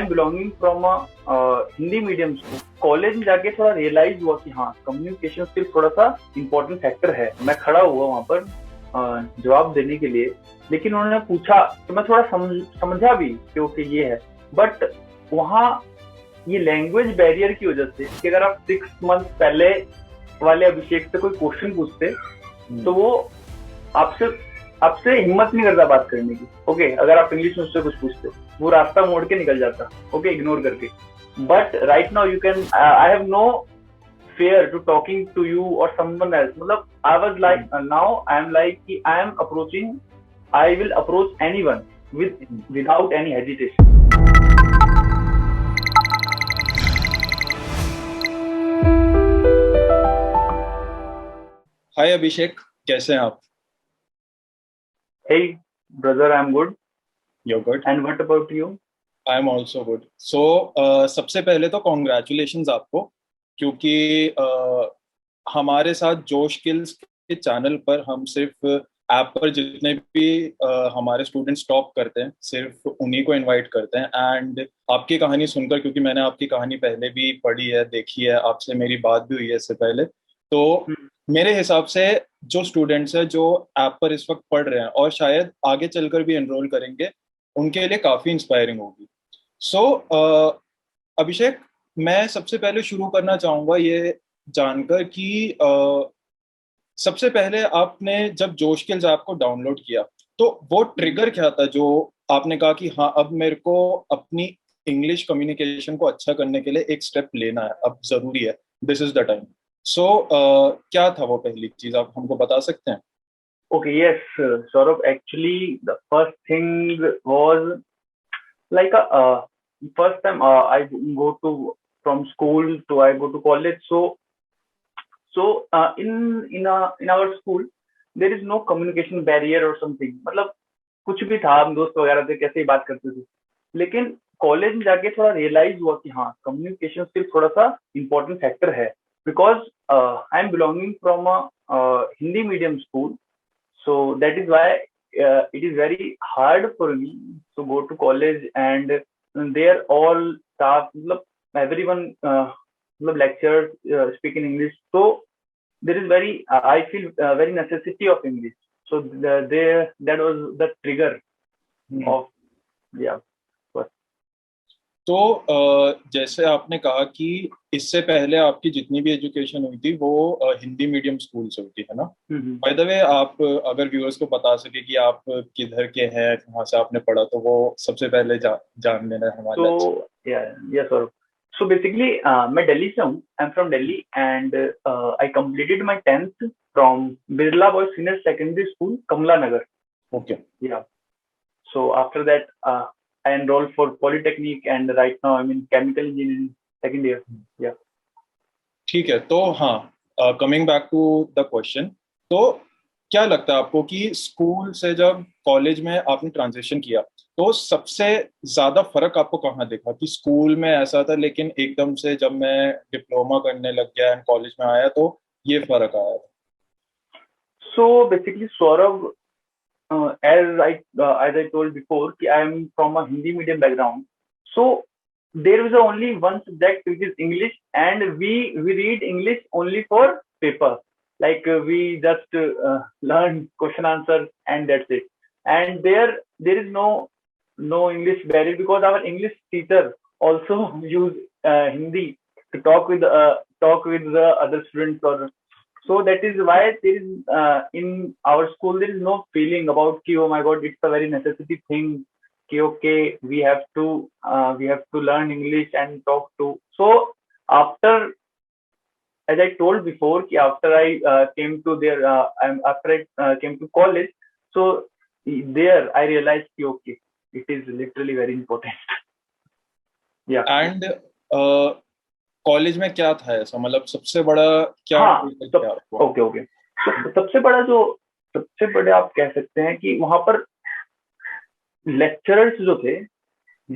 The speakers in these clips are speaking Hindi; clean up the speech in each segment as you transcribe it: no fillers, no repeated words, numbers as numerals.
M belonging from Hindi medium school. College में जाके थोड़ा रियलाइज हुआ कि हाँ, कम्युनिकेशन स्किल थोड़ा सा इम्पोर्टेंट फैक्टर है। मैं खड़ा हुआ वहां पर जवाब देने के लिए, लेकिन उन्होंने पूछा तो मैं थोड़ा समझा भी क्योंकि ये है, बट वहाँ ये लैंग्वेज बैरियर की वजह से कि अगर आप 6 मंथ पहले वाले अभिषेक से कोई क्वेश्चन पूछते तो वो आपसे आपसे हिम्मत नहीं करता बात करने की। ओके, अगर आप इंग्लिश में उससे कुछ पूछते वो रास्ता मोड़ के निकल जाता, ओके, इग्नोर करके। But right now you can, I have no fear to talking to you or someone else. मतलब I was like now I am like कि I am approaching, I will approach anyone without any hesitation. हाय अभिषेक, कैसे हैं आप? Hey brother, I am good. You're good. And what about you? I am also good. So सबसे पहले तो कॉन्ग्रेचुलेशंस आपको, क्योंकि हमारे साथ जोश स्किल्स के चैनल पर हम सिर्फ ऐप पर जितने भी हमारे स्टूडेंट्स टॉप करते हैं सिर्फ उन्हीं को इनवाइट करते हैं। एंड आपकी कहानी सुनकर, क्योंकि मैंने आपकी कहानी पहले भी पढ़ी है, देखी है, आपसे मेरी बात भी हुई है इससे पहले, तो मेरे हिसाब से जो स्टूडेंट्स हैं जो ऐप पर इस वक्त पढ़ रहे हैं और शायद आगे चलकर भी एनरोल करेंगे, उनके लिए काफी इंस्पायरिंग होगी। सो अभिषेक, मैं सबसे पहले शुरू करना चाहूंगा ये जानकर कि सबसे पहले आपने जब जोश स्किल्स ऐप को डाउनलोड किया तो वो ट्रिगर क्या था जो आपने कहा कि हाँ, अब मेरे को अपनी इंग्लिश कम्युनिकेशन को अच्छा करने के लिए एक स्टेप लेना है, अब जरूरी है, दिस इज द टाइम। सो क्या था वो पहली चीज, आप हमको बता सकते हैं? Okay, yes, Saurabh. Actually, the first thing was like a first time I go to from school to I go to college. So in our school there is no communication barrier or something. मतलब कुछ भी था, हम दोस्त वगैरह थे, कैसे ही बात करते थे। लेकिन कॉलेज में जाके थोड़ा रियलाइज हुआ कि हाँ, कम्युनिकेशन स्किल थोड़ा सा इम्पोर्टेंट फैक्टर है। Because I am belonging from a Hindi medium school, so that is why it is very hard for me to go to college, and there all staff, everyone, lecturers speak in English. So there is very I feel very necessity of English. So that was the trigger of, yeah. तो जैसे आपने कहा कि इससे पहले आपकी जितनी भी एजुकेशन हुई थी वो हिंदी मीडियम स्कूल से हुई थी, है ना? बाय द वे, आप अगर व्यूअर्स को बता सके कि आप किधर के हैं, कहाँ से आपने पढ़ा, तो वो सबसे पहले जान लेना हमारे लिए। So yeah, sir. So basically, मैं दिल्ली से हूँ. I'm from Delhi, and I completed my 10th from Birla Boys Senior Secondary School, Kamla Nagar. Okay. Yeah. So after that, I enrolled for Polytechnic, and right now I'm in Chemical Engineering second year. Yeah. ठीक है, तो हाँ, coming back to the question, तो क्या लगता है आपको कि स्कूल से जब कॉलेज में आपने ट्रांजिशन किया तो सबसे ज्यादा फर्क आपको कहाँ देखा कि स्कूल में ऐसा था लेकिन एकदम से जब मैं डिप्लोमा करने लग गया एंड कॉलेज में आया तो ये फर्क आया था? So basically, Saurabh, as I told before, I am from a Hindi medium background. So there is only one subject which is English, and we read English only for paper. Like we just learn question answer and that's it. And there is no English barrier because our English teacher also use Hindi to talk with the other students. Or so that is why there is in our school there is no feeling about ki, oh my god, it's a very necessity thing ki, okay, we have to learn English and talk to. So after, as I told before, ki after I came to there, after I came to college, so there I realized ki, okay, it is literally very important. Yeah. And college में क्या था ऐसा, मतलब सबसे बड़ा क्या? हाँ, ओके। तो सबसे बड़े आप कह सकते हैं कि वहां पर लेक्चरर्स जो थे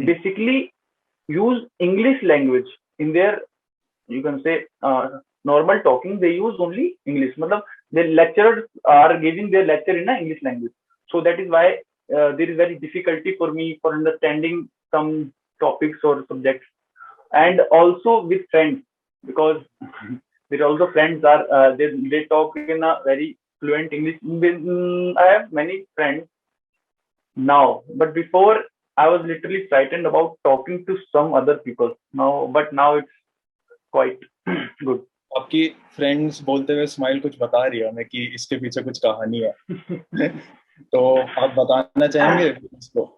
basically use English language in their, you can say normal talking, they use only English. मतलब the lecturers are giving their lecture in a English language. So that is why there is very difficulty for me for understanding some topics or subjects, and also with friends, because there are also friends are they talk in a very fluent English. I have many friends now, but before I was literally frightened about talking to some other people. Now it's quite good. आपकी फ्रेंड्स बोलते हुए स्माइल कुछ बता रही है हमें कि इसके पीछे कुछ कहानी है। तो आप बताना चाहेंगे इसको?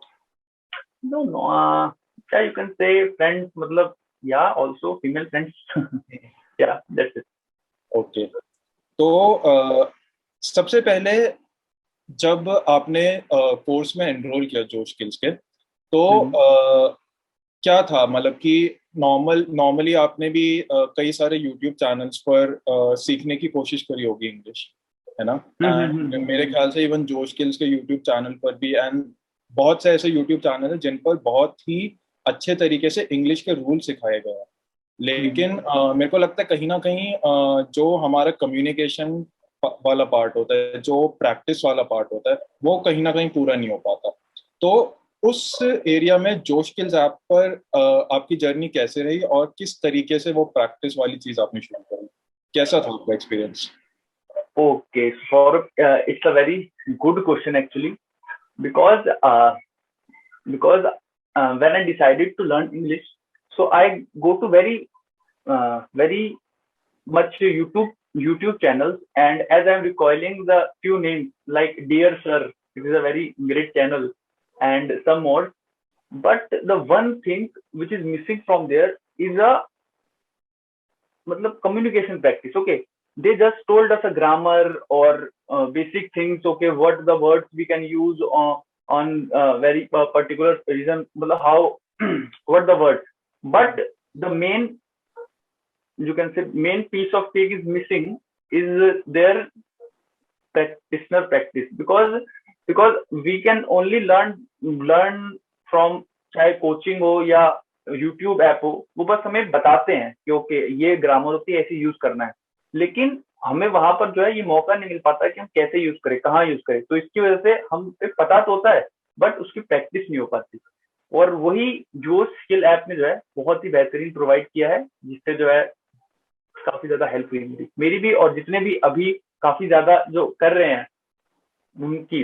No, no. Yeah, you can say friends. मतलब yeah, also female friends. Yeah, that's it. Okay. तो सबसे पहले जब आपने कोर्स में एनरोल किया जोश स्किल्स के, तो क्या था, मतलब कि नॉर्मली आपने भी कई सारे यूट्यूब चैनल्स पर सीखने की कोशिश करी होगी इंग्लिश, है ना? एंड मेरे ख्याल से इवन जोश स्किल्स के यूट्यूब चैनल पर भी, एंड बहुत से ऐसे यूट्यूब चैनल हैं जिन पर बहुत ही अच्छे तरीके से इंग्लिश के रूल सिखाए गए हैं। लेकिन मेरे को लगता है कहीं ना कहीं जो हमारा कम्युनिकेशन वाला पार्ट होता है, जो प्रैक्टिस वाला पार्ट होता है, वो कहीं ना कहीं पूरा नहीं हो पाता। तो उस एरिया में जोश स्किल्स ऐप पर आपकी जर्नी कैसे रही और किस तरीके से वो प्रैक्टिस वाली चीज आपने शुरू करी? कैसा था आपका experience? Okay, Saurabh, it's a very good question actually, because when I decided to learn English, so I go to very much YouTube channels, and as I'm recalling the few names like Dear Sir, it is a very great channel, and some more. But the one thing which is missing from there is a communication practice. Okay, they just told us a grammar or basic things. Okay, what the words we can use on very particular reason, how what the words. But the main, you can say, main piece of cake is missing is their practitioner practice, because we can only learn from, चाहे कोचिंग हो या यूट्यूब ऐप हो, वो बस हमें बताते हैं कि ओके ये ग्रामर होती है, ऐसे यूज करना है, लेकिन हमें वहां पर जो है ये मौका नहीं मिल पाता कि हम कैसे यूज करें, कहाँ यूज करें। तो इसकी वजह से हम पता तो होता है बट उसकी प्रैक्टिस नहीं हो पाती। और वही जो स्किल ऐप ने जो है बहुत ही बेहतरीन प्रोवाइड किया है, जिससे जो है काफी ज्यादा हेल्प हुई मेरी भी, और जितने भी अभी काफी ज्यादा जो कर रहे हैं उनकी।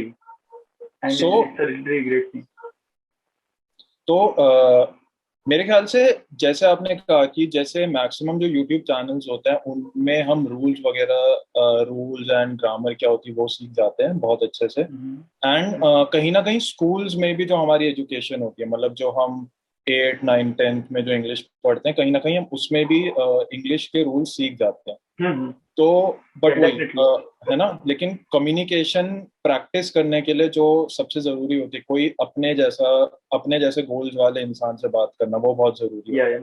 And it's a really great thing. तो मेरे ख्याल से जैसे आपने कहा कि जैसे मैक्सिमम जो यूट्यूब चैनल्स होते हैं उनमें हम रूल्स एंड ग्रामर क्या होती है वो सीख जाते हैं बहुत अच्छे से। एंड कहीं ना कहीं स्कूल्स में भी जो हमारी एजुकेशन होती है, मतलब जो हम 8, 9, 10th में जो इंग्लिश पढ़ते हैं, कहीं ना कहीं हम उसमें भी इंग्लिश के रूल्स सीख जाते हैं। तो बट वही है ना, लेकिन कम्युनिकेशन प्रैक्टिस करने के लिए जो सबसे जरूरी होती है, कोई अपने जैसे गोल्स वाले इंसान से बात करना, वो बहुत जरूरी है।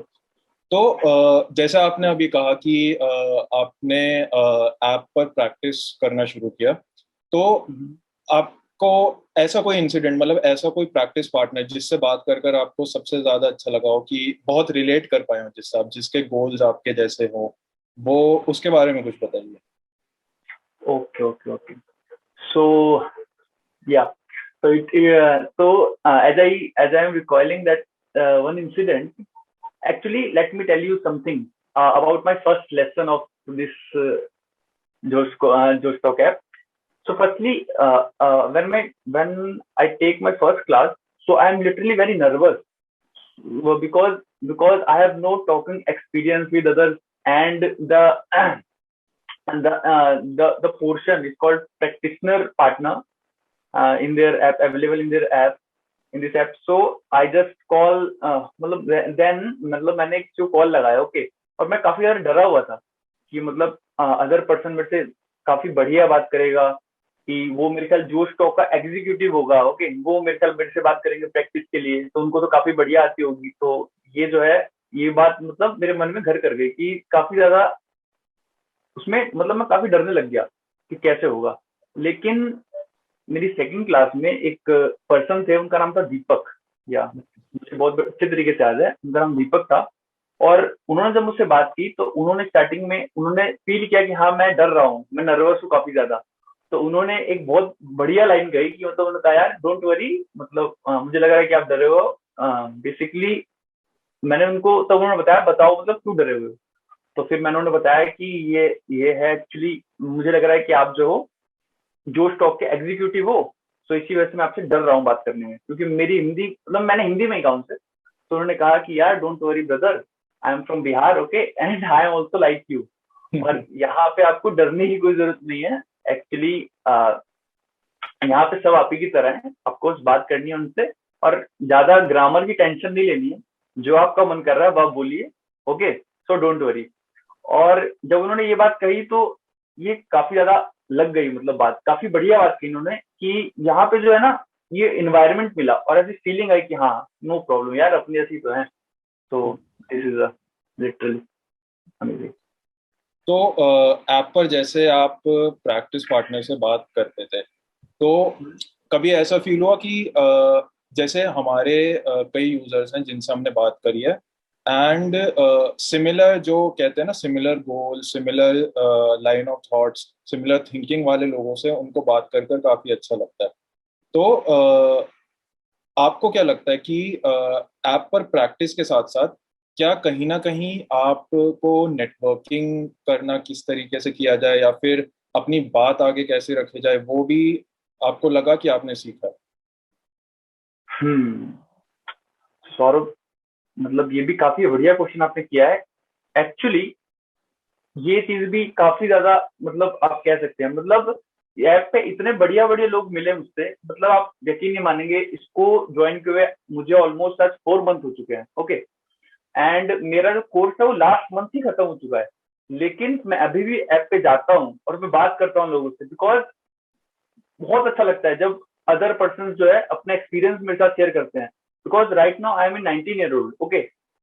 तो जैसे आपने अभी कहा कि आपने ऐप पर प्रैक्टिस करना शुरू किया, तो आपको ऐसा कोई इंसिडेंट, मतलब ऐसा कोई प्रैक्टिस पार्टनर जिससे बात कर आपको सबसे ज्यादा अच्छा लगा हो, कि बहुत रिलेट कर पाए हो जिससे आप, जिसके गोल्स आपके जैसे हो, वो उसके बारे में कुछ बताइए। Okay. So yeah, as I am recalling that one incident, actually let me tell you something about my first lesson of this Josh Talk app. So firstly, when I take my first class, so I am literally very nervous, because I have no talking experience with others, and the portion is called practitioner partner in their app, available in their app, in this app. So I just call, मैंने एक जो कॉल लगाया, ओके, और मैं काफी ज्यादा डरा हुआ था कि अदर पर्सन मेरे से काफी बढ़िया बात करेगा, कि वो मेरे ख्याल जोश टॉक का एग्जीक्यूटिव होगा, ओके, वो मेरे ख्याल मेरे से बात करेंगे प्रैक्टिस के लिए, तो उनको तो काफी बढ़िया आती होगी। तो ये जो है ये बात मेरे मन में घर कर गई कि काफी ज्यादा उसमें मैं काफी डरने लग गया कि कैसे होगा। लेकिन मेरी सेकंड क्लास में एक पर्सन थे, उनका नाम था दीपक, या मुझे बहुत अच्छे तरीके से याद है, उनका नाम दीपक था। और उन्होंने जब मुझसे बात की तो उन्होंने स्टार्टिंग में उन्होंने फील किया कि हाँ मैं डर रहा हूँ, मैं नर्वस हूँ काफी ज्यादा। तो उन्होंने एक बहुत बढ़िया लाइन कही कि उन्होंने कहा यार डोंट वरी, मुझे लग रहा है कि आप डरे हो, बेसिकली मैंने उनको तब उन्होंने बताया, बताओ मतलब क्यों डरे हुए हो? तो फिर मैंने उन्हें बताया कि ये है एक्चुअली, मुझे लग रहा है कि आप जो हो जो स्टॉक के एग्जीक्यूटिव हो, तो इसी वजह से मैं आपसे डर रहा हूँ बात करने में, क्योंकि मेरी हिंदी मतलब मैंने हिंदी में ही कहा उनसे। तो उन्होंने कहा कि यार don't worry brother, I am from Bihar, okay, and I am also like you. और यहाँ पे आपको डरने की कोई जरूरत नहीं है एक्चुअली। यहाँ पे सब आप ही की तरह है, आपको बात करनी है उनसे, और ज्यादा ग्रामर की टेंशन नहीं लेनी है। जो आपका मन कर रहा है वो आप बोलिए, ओके, सो डोंट वरी। और जब उन्होंने ये बात कही तो ये काफी ज्यादा लग गई, मतलब बात काफी बढ़िया बात की इन्होंने कि यहाँ पे जो है ना, ये इन्वायरमेंट मिला और ऐसी फीलिंग आई कि हाँ, नो प्रॉब्लम यार, अपनी ऐसी तो है। तो दिस इज लिटरली अमेजिंग। तो ऐप पर जैसे आप प्रैक्टिस पार्टनर से बात करते थे, तो कभी ऐसा फील हुआ कि जैसे हमारे कई यूजर्स हैं जिनसे हमने बात करी है, एंड सिमिलर जो कहते हैं ना, similar goal, similar line of thoughts, similar thinking वाले लोगों से उनको बात कर कर काफी अच्छा लगता है। तो आपको क्या लगता है कि ऐप पर प्रैक्टिस के साथ साथ क्या कहीं ना कहीं आपको नेटवर्किंग करना किस तरीके से किया जाए, या फिर अपनी बात आगे कैसे रखी जाए, वो भी आपको लगा कि आपने सीखा है? हम्म सौरभ, मतलब ये भी काफी बढ़िया क्वेश्चन आपने किया है। एक्चुअली ये चीज भी काफी ज्यादा, मतलब आप कह सकते हैं, मतलब ऐप पे इतने बढ़िया बढ़िया लोग मिले मुझसे, मतलब आप यकीन नहीं मानेंगे, इसको ज्वाइन किए हुए मुझे ऑलमोस्ट आज 4 मंथ हो चुके हैं, ओके। एंड मेरा जो कोर्स है वो लास्ट मंथ ही खत्म हो चुका है, लेकिन मैं अभी भी ऐप पे जाता हूँ और मैं बात करता हूँ लोगों से, बिकॉज बहुत अच्छा लगता है जब अदर पर्सन जो है अपना एक्सपीरियंस मेरे साथ शेयर करते हैं। Because right now I am in 19 year old, okay,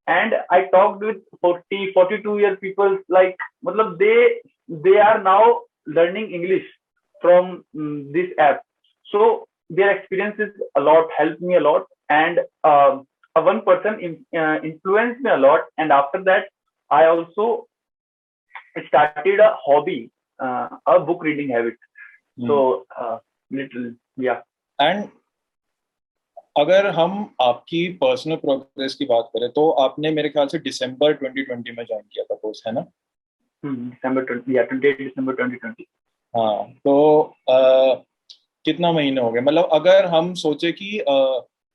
and I talked with 40 42 year people, like मतलब they are now learning English from this app. So their experiences a lot helped me a lot, and one person influenced me a lot, and after that I also started a hobby, a book reading habit. So literally, yeah. And अगर हम आपकी पर्सनल प्रोग्रेस की बात करें, तो आपने मेरे ख्याल से दिसंबर 2020 में ज्वाइन किया था कोर्स, है ना? December 20, yeah, 28 December 2020. हाँ, तो कितना महीने हो गए, मतलब अगर हम सोचे कि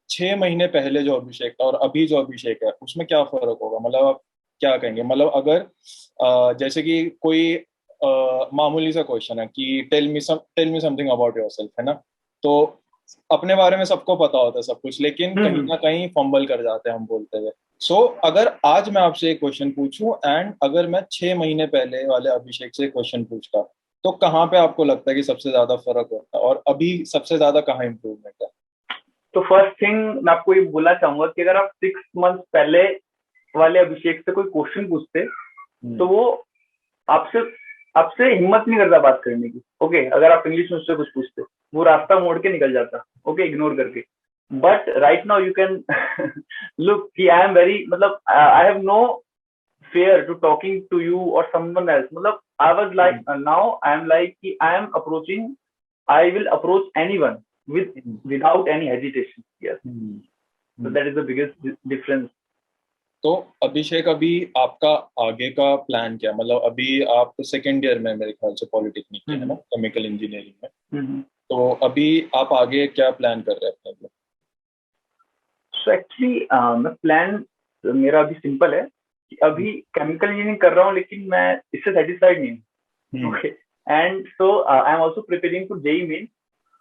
6 महीने पहले जो अभिषेक था और अभी जो अभिषेक है, उसमें क्या फर्क होगा, मतलब आप क्या कहेंगे? मतलब अगर जैसे कि कोई मामूली सा क्वेश्चन है कि tell me something about yourself, है ना? तो अपने बारे में सबको पता होता है सब कुछ, लेकिन कहीं हम्म ना कहीं फंबल कर जाते हैं हम बोलते हुए। सो अगर आज मैं आपसे एक क्वेश्चन पूछूं, एंड अगर मैं 6 महीने पहले वाले अभिषेक से क्वेश्चन पूछता, तो कहाँ पे आपको लगता है कि सबसे ज्यादा फर्क होता है, और अभी सबसे ज्यादा कहाँ इम्प्रूवमेंट है? तो फर्स्ट थिंग मैं आपको ये बोलना चाहूंगा कि अगर आप 6 मंथ पहले वाले अभिषेक से कोई क्वेश्चन पूछते, तो हम्म। वो आपसे आपसे हिम्मत नहीं करता बात करने की, ओके। अगर आप इंग्लिश में उससे कुछ पूछते, वो रास्ता मोड़ के निकल जाता, ओके, इग्नोर करके। But right now you can look कि आई एम वेरी, मतलब I have no fear to talking to you or someone else. Matlab, I was like, now I am like, I am approaching, I will approach anyone with hmm. without any hesitation. Yes. Hmm. So hmm. that is the biggest difference. तो अभिषेक, अभी आपका आगे का प्लान क्या है? मतलब अभी आप सेकेंड ईयर में मेरे ख्याल से पॉलिटेक्निक के, है ना, Mm-hmm. केमिकल इंजीनियरिंग में। Mm-hmm. तो अभी आप आगे क्या प्लान कर रहे हैं अपने लिए? So actually, मैं प्लान मेरा अभी सिंपल है कि अभी केमिकल इंजीनियरिंग कर रहा हूँ, लेकिन मैं इससे सेटिस्फाइड नहीं हूँ, hmm. Okay. And so I am also preparing for JEE Main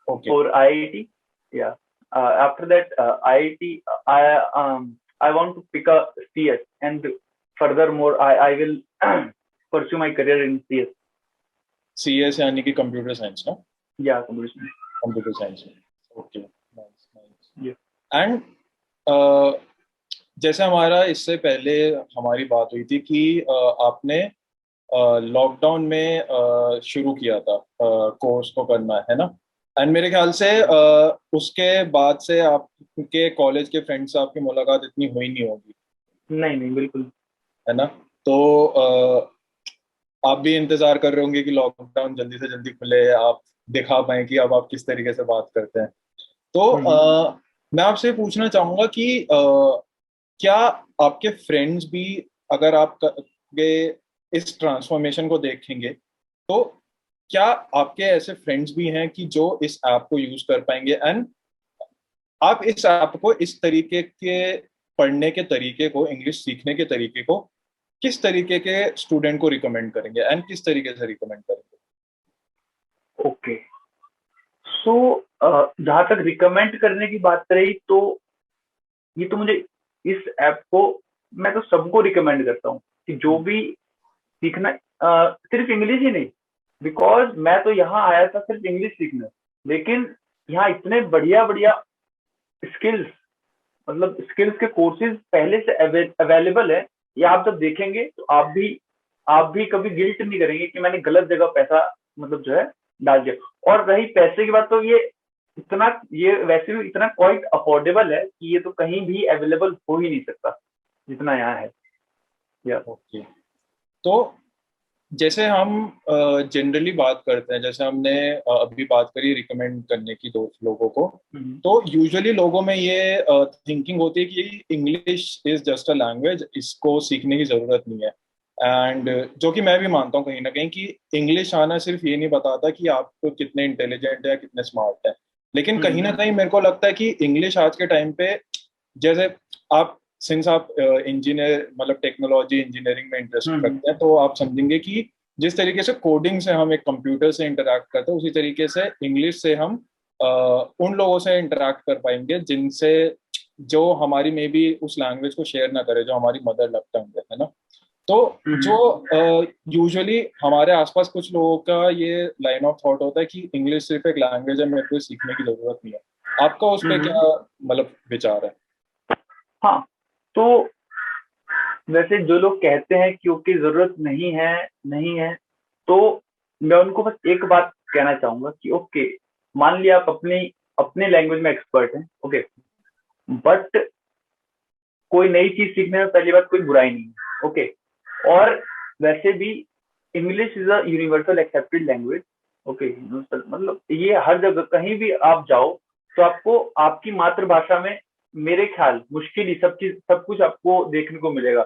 okay. for IIT. Yeah. After that, IIT, I um I want to pick a CS, and furthermore, I will pursue my career in CS. C S यानी कि कंप्यूटर साइंस ना? Yeah, computer science. Computer science में। Okay, nice nice. Yeah. And जैसे हमारा इससे पहले हमारी बात हुई थी कि आपने लॉकडाउन में शुरू किया था कोर्स को करना, है ना? एंड मेरे ख्याल से उसके बाद से आपके कॉलेज के फ्रेंड से आपकी मुलाकात इतनी हुई नहीं होगी, नहीं नहीं, बिल्कुल। है ना? तो आप भी इंतजार कर रहे होंगे कि लॉकडाउन जल्दी से जल्दी खुले, आप दिखा पाए कि अब आप किस तरीके से बात करते हैं। तो हम्म मैं आपसे पूछना चाहूंगा कि क्या आपके फ्रेंड्स भी, अगर आप इस ट्रांसफॉर्मेशन को देखेंगे, तो क्या आपके ऐसे फ्रेंड्स भी हैं कि जो इस ऐप को यूज कर पाएंगे, एंड आप इस ऐप को इस तरीके के पढ़ने के तरीके को, इंग्लिश सीखने के तरीके को किस तरीके के स्टूडेंट को रिकमेंड करेंगे, एंड किस तरीके से रिकमेंड करेंगे? ओके, सो जहां तक रिकमेंड करने की बात रही, तो ये तो मुझे इस ऐप को मैं तो सबको रिकमेंड करता हूँ कि जो भी सीखना, सिर्फ इंग्लिश ही नहीं, बिकॉज मैं तो यहाँ आया था सिर्फ इंग्लिश सीखने, लेकिन यहाँ इतने बढ़िया बढ़िया स्किल्स, मतलब स्किल्स के कोर्सेज पहले से अवेलेबल है। ये आप जब देखेंगे तो आप भी कभी गिल्ट नहीं करेंगे कि मैंने गलत जगह पैसा मतलब जो है डाल दिया। और रही पैसे की बात, तो ये वैसे भी इतना क्वाइट अफोर्डेबल है कि ये तो कहीं भी अवेलेबल हो ही नहीं सकता जितना यहाँ है। या ओके, तो जैसे हम जनरली बात करते हैं, जैसे हमने अभी बात करी रिकमेंड करने की दोस्त लोगों को, तो यूजुअली लोगों में ये थिंकिंग होती है कि English is just a language, इसको सीखने की जरूरत नहीं है। एंड जो कि मैं भी मानता हूँ कहीं ना कहीं कि इंग्लिश आना सिर्फ ये नहीं बताता कि आप कितने इंटेलिजेंट है या कितने स्मार्ट है, लेकिन कहीं ना कहीं मेरे को लगता है कि इंग्लिश आज के टाइम पे, जैसे आप, सिंस आप इंजीनियर मतलब टेक्नोलॉजी इंजीनियरिंग में इंटरेस्ट रखते हैं, तो आप समझेंगे कि जिस तरीके से कोडिंग से हम एक कंप्यूटर से इंटरेक्ट करते हैं, उसी तरीके से इंग्लिश से हम उन लोगों से इंटरेक्ट कर पाएंगे जिनसे, जो हमारी मे बी उस लैंग्वेज को शेयर ना करे, जो हमारी मदर टंग है ना। तो जो यूजुअली हमारे आसपास कुछ लोगों का ये लाइन ऑफ थॉट होता है कि इंग्लिश सिर्फ एक लैंग्वेज है, मेरे को सीखने की जरूरत नहीं है। आपका उस पर क्या मतलब विचार है? हाँ, तो वैसे जो लोग कहते हैं कि ओके जरूरत नहीं है, नहीं है, तो मैं उनको बस एक बात कहना चाहूंगा कि ओके, मान लिया आप अपनी अपने लैंग्वेज में एक्सपर्ट हैं, ओके, बट कोई नई चीज सीखने में पहली बात कोई बुराई नहीं है, ओके। और वैसे भी English is a universal accepted language, okay, मतलब ये हर जगह कहीं भी आप जाओ तो आपको आपकी मातृभाषा में मेरे ख्याल मुश्किल ही सब कुछ आपको देखने को मिलेगा।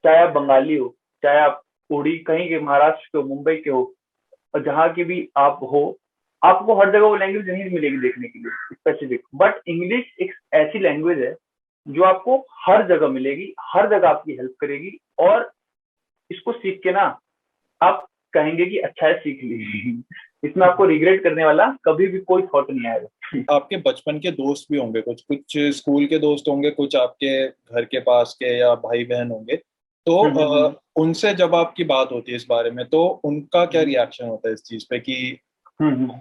चाहे आप बंगाली हो, चाहे आप उड़ी कहीं के महाराष्ट्र के हो, मुंबई के हो, और जहाँ की भी आप हो, आपको हर जगह वो लैंग्वेज नहीं मिलेगी देखने के लिए स्पेसिफिक। बट इंग्लिश एक ऐसी लैंग्वेज है जो आपको हर जगह मिलेगी, हर जगह आपकी हेल्प करेगी, और इसको सीख के ना आप कहेंगे कि अच्छा है सीख ली। इसमें आपको रिग्रेट करने वाला कभी भी कोई थॉट नहीं आएगा। आपके बचपन के दोस्त भी होंगे, कुछ कुछ स्कूल के दोस्त होंगे, कुछ आपके घर के पास के या भाई बहन होंगे, तो उनसे जब आपकी बात होती है इस बारे में, तो उनका क्या रिएक्शन होता है इस चीज पे कि हम्म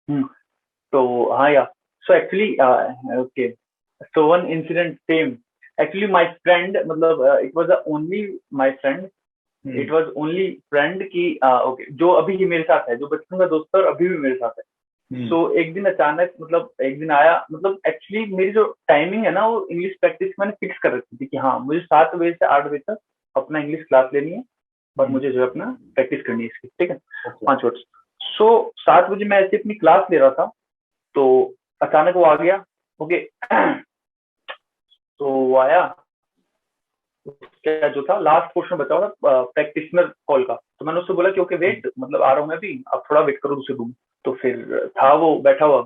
हम्म तो हाँ, या so actually okay, so one incident same, actually my friend, मतलब it was only my friend, it was only friend की ओके, जो अभी भी मेरे साथ है, जो बचपन का दोस्त है और अभी भी मेरे साथ है। सो एक दिन अचानक, मतलब एक दिन आया, मतलब एक्चुअली मेरी जो टाइमिंग है ना, वो इंग्लिश प्रैक्टिस मैंने फिक्स कर रखी थी कि हाँ मुझे 7 बजे से 8 बजे तक अपना इंग्लिश क्लास लेनी है, और मुझे जो है अपना प्रैक्टिस करनी है इसकी, ठीक है, 5 वर्ड्स। सो 7 बजे मैं ऐसे अपनी क्लास ले रहा था, तो अचानक वो आ गया, ओके। तो वो आया, उसका जो था लास्ट पोर्शन बचा हुआ था प्रैक्टिशनर कॉल का, तो मैंने उससे बोला कि ओके वेट, मतलब आ रहा हूँ मैं भी, आप थोड़ा वेट करो दूसरे रूम। तो फिर था वो बैठा हुआ,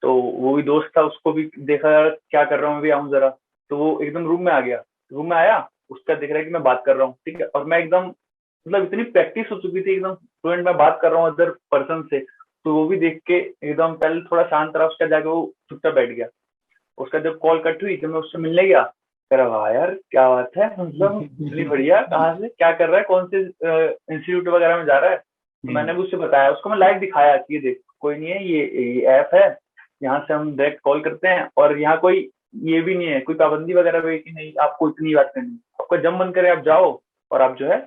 तो वो भी दोस्त था, उसको भी देखा यार क्या कर रहा हूँ, मैं भी आऊँ जरा। तो वो एकदम रूम में आ गया, रूम में आया, उसका देख रहा है कि मैं बात कर रहा हूँ, ठीक है, और मैं एकदम, मतलब इतनी प्रैक्टिस हो चुकी थी एकदम फ्लुएंट, मैं बात कर रहा हूँ अदर पर्सन से। तो वो भी देख के एकदम पहले थोड़ा शांत रहा, उसका जाके वो चुपचाप बैठ गया। उसका जब कॉल कट हुई, जब मैं उससे मिलने गया, कह रहा वाह यार क्या बात है, मतलब इतनी बढ़िया, कहाँ से क्या कर रहा है, कौन से इंस्टीट्यूट वगैरह में जा रहा है। तो मैंने भी उससे बताया, उसको मैं लाइव दिखाया कि ये देख कोई नहीं है, ये ऐप है, यहाँ से हम डायरेक्ट कॉल करते हैं, और यहाँ कोई ये भी नहीं है, कोई पाबंदी वगैरह भी कि नहीं आपको इतनी बात करनी, आपका जब मन करे आप जाओ और आप जो है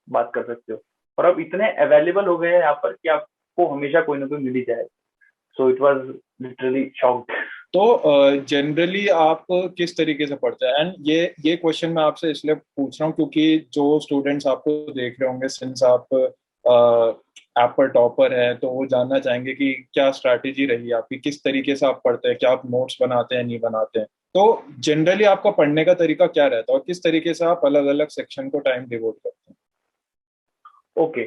बात कर सकते हो। और अब इतने अवेलेबल हो गए हैं यहाँ पर कि आपको हमेशा कोई ना कोई मिल ही जाएगा। So it was literally shocked. तो जनरली आप किस तरीके से पढ़ते हैं? एंड ये क्वेश्चन मैं आपसे इसलिए पूछ रहा हूँ क्योंकि जो स्टूडेंट्स आपको देख रहे होंगे, सिंस आप ऐप पर टॉपर है, तो वो जानना चाहेंगे कि क्या स्ट्रैटेजी रही आपकी, किस तरीके से आप पढ़ते हैं, क्या आप नोट्स बनाते हैं, नहीं बनाते हैं? तो जनरली आपका पढ़ने का तरीका क्या रहता है और किस तरीके से आप अलग अलग सेक्शन को टाइम डिवोट करते हैं? ओके,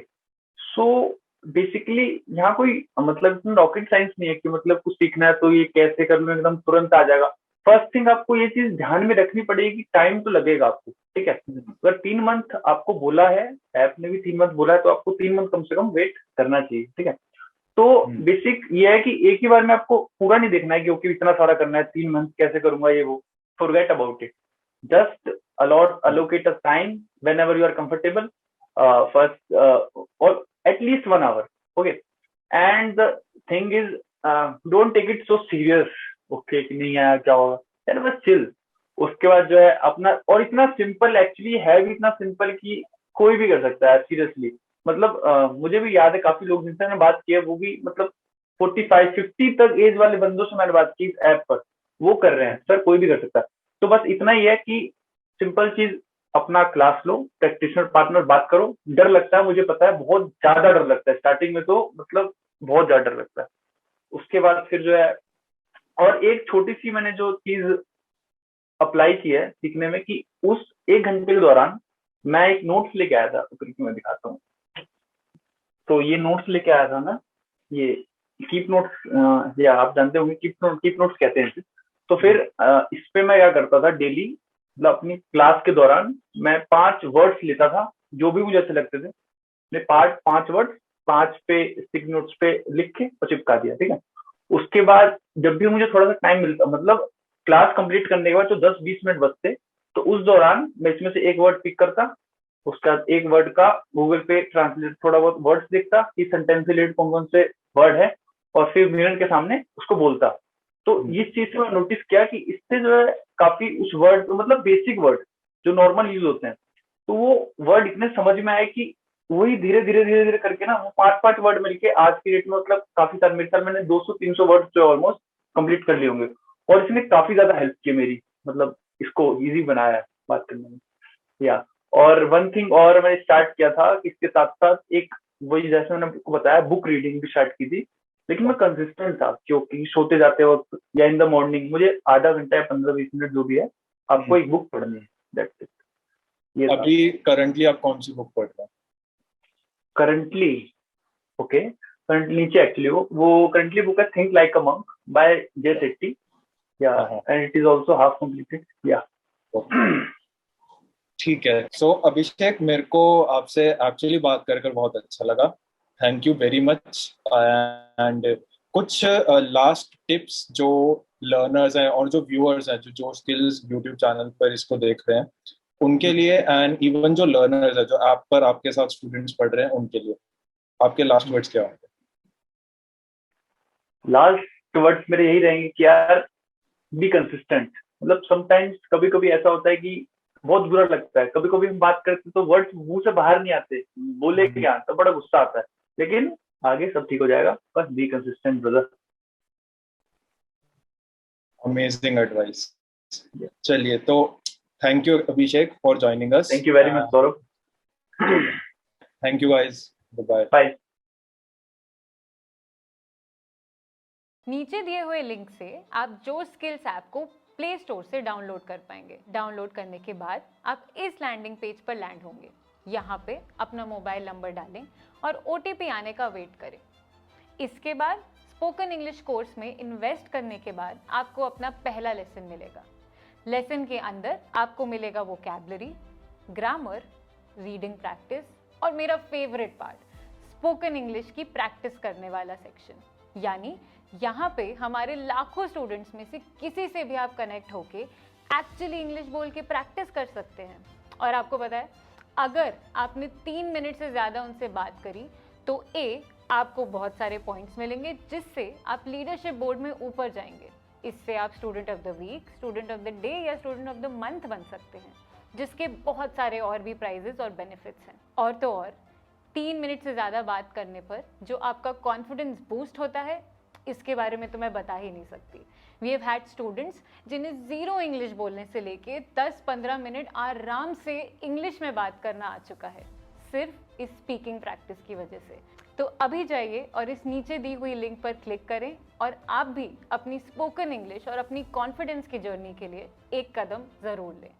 सो बेसिकली यहाँ कोई मतलब इसमें रॉकेट साइंस नहीं है कि मतलब कुछ सीखना है तो ये कैसे कर लो एकदम तुरंत आ जाएगा। फर्स्ट थिंग आपको ये चीज ध्यान में रखनी पड़ेगी कि टाइम तो लगेगा आपको, ठीक है। अगर 3 मंथ आपको बोला है, ऐप ने भी 3 मंथ बोला है, तो आपको 3 मंथ कम से कम वेट करना चाहिए, ठीक है। तो बेसिक ये है कि एक ही बार में आपको पूरा नहीं देखना है कि ओके इतना सारा करना है, 3 मंथ कैसे करूंगा ये वो, forget about it. just allocate a time whenever you are comfortable, first or at least 1 hour, okay. And the thing is, don't take it so serious, okay, कि नहीं यार क्या होगा, यार बस chill। उसके बाद जो है अपना, और इतना सिंपल एक्चुअली है भी, इतना सिंपल कि कोई भी कर सकता है सीरियसली। मतलब मुझे भी याद है काफी लोग जिनसे मैंने बात की है, वो भी मतलब 45-50 तक एज वाले बंदों से मैंने बात की इस ऐप पर, वो कर रहे हैं सर, कोई भी कर सकता है। तो बस इतना ही है कि सिंपल चीज, अपना क्लास लो, प्रैक्टिशनर पार्टनर बात करो। डर लगता है, मुझे पता है, बहुत ज्यादा डर लगता है स्टार्टिंग में, तो मतलब बहुत ज्यादा डर लगता है। उसके बाद फिर जो है, और एक छोटी सी मैंने जो चीज अप्लाई की है सीखने में, कि उस 1 घंटे के दौरान मैं एक नोट्स लेके आया था, तो करके मैं दिखाता हूँ। तो ये नोट्स लेके आया था ना, ये कीप नोट्स, या आप जानते होंगे कीप नोट्स कहते हैं इसे। तो फिर इस पे मैं क्या करता था डेली, मतलब अपनी क्लास के दौरान मैं 5 वर्ड्स लेता था जो भी मुझे अच्छे लगते थे। मैं 5 वर्ड्स 5 पे स्टिक नोट्स पे लिख के और चिपका दिया, ठीक है। उसके बाद जब भी मुझे थोड़ा सा टाइम मिलता, मतलब क्लास कंप्लीट करने के बाद जो 10-20 मिनट बचते, तो उस दौरान मैं इसमें से एक वर्ड पिक करता, उसका एक वर्ड का गूगल पे ट्रांसलेट, थोड़ा बहुत वर्ड्स देखता कि सेंटेंस रिलेटेड कौन कौन से वर्ड है, और फिर मिरर के सामने उसको बोलता। तो इस चीज से मैं नोटिस किया कि इससे जो है काफी उस वर्ड, मतलब बेसिक वर्ड जो नॉर्मल यूज होते हैं, तो वो वर्ड इतने समझ में आए कि वही धीरे धीरे धीरे धीरे करके ना, वो 5-5 वर्ड मिलके आज की डेट में मतलब काफी सारे, मेरे ख्याल मैंने 200-300 वर्ड जो ऑलमोस्ट कंप्लीट कर लिए होंगे। और इसने काफी ज्यादा हेल्प की मेरी, मतलब इसको इजी बनाया है बात करने में, या। और वन थिंग और मैंने स्टार्ट किया था कि इसके साथ साथ एक, वही जैसे मैंने आपको बताया, बुक रीडिंग भी स्टार्ट की थी। लेकिन मैं कंसिस्टेंट था, क्योंकि सोते जाते वक्त या इन द मॉर्निंग मुझे आधा घंटा या 15-20 मिनट जो भी है, आपको एक बुक पढ़नी है, दैट्स इट। ये था अभी करंटली आप कौन सी बुक पढ़ रहे हैं? करंटली। ओके, करंटली नीचे एक्चुअली वो करंटली बुक है think like a monk by Jay Shetty, yeah, हाँ and it is also half completed, yeah. हाँ, ठीक है। सो अभिषेक, मेरे को आपसे एक्चुअली बात कर कर बहुत अच्छा लगा। Thank you very much. And कुछ लास्ट टिप्स जो लर्नर्स हैं और जो व्यूअर्स हैं जो स्किल्स यूट्यूब चैनल पर इसको देख रहे हैं उनके लिए, एंड इवन जो लर्नर्स हैं जो ऐप पर आपके साथ स्टूडेंट्स पढ़ रहे हैं उनके लिए, आपके लास्ट वर्ड्स क्या होंगे? लास्ट वर्ड्स मेरे यही रहेंगे कि यार, बी कंसिस्टेंट। मतलब समटाइम्स, कभी कभी ऐसा होता है कि बहुत बुरा लगता है, कभी कभी हम बात करते तो वर्ड्स मुंह से बाहर नहीं आते, बोले क्या तो बड़ा गुस्सा आता है, लेकिन आगे सब ठीक हो जाएगा, बस be consistent brother. Amazing advice. चलिए तो thank you Abhishek for joining us. Thank you very much Saurabh. Thank you guys, bye. Bye. नीचे दिए हुए लिंक से आप जो स्किल्स ऐप को प्ले स्टोर से डाउनलोड कर पाएंगे। डाउनलोड करने के बाद आप इस लैंडिंग पेज पर लैंड होंगे। यहाँ पे अपना मोबाइल नंबर डालें और OTP आने का वेट करें। इसके बाद स्पोकन इंग्लिश कोर्स में इन्वेस्ट करने के बाद आपको अपना पहला लेसन मिलेगा। लेसन के अंदर आपको मिलेगा वोकैबुलरी, ग्रामर, रीडिंग प्रैक्टिस और मेरा फेवरेट पार्ट, स्पोकन इंग्लिश की प्रैक्टिस करने वाला सेक्शन। यानी यहाँ पे हमारे लाखों स्टूडेंट्स में से किसी से भी आप कनेक्ट होके एक्चुअली इंग्लिश बोल के प्रैक्टिस कर सकते हैं। और आपको पता है, अगर आपने 3 मिनट से ज़्यादा उनसे बात करी तो आपको बहुत सारे पॉइंट्स मिलेंगे जिससे आप लीडरशिप बोर्ड में ऊपर जाएंगे। इससे आप student of the week, student of the day या स्टूडेंट ऑफ द मंथ बन सकते हैं, जिसके बहुत सारे और भी प्राइजेस और बेनिफिट्स हैं। और तो और 3 मिनट से ज़्यादा बात करने पर जो आपका कॉन्फिडेंस बूस्ट होता है, इसके बारे में तो मैं बता ही नहीं सकती। वी हैव हैड स्टूडेंट्स जिन्हें 0 इंग्लिश बोलने से लेके 10-15 मिनट आराम से इंग्लिश में बात करना आ चुका है, सिर्फ इस स्पीकिंग प्रैक्टिस की वजह से। तो अभी जाइए और इस नीचे दी हुई लिंक पर क्लिक करें और आप भी अपनी स्पोकन इंग्लिश और अपनी कॉन्फिडेंस की जर्नी के लिए एक कदम ज़रूर लें।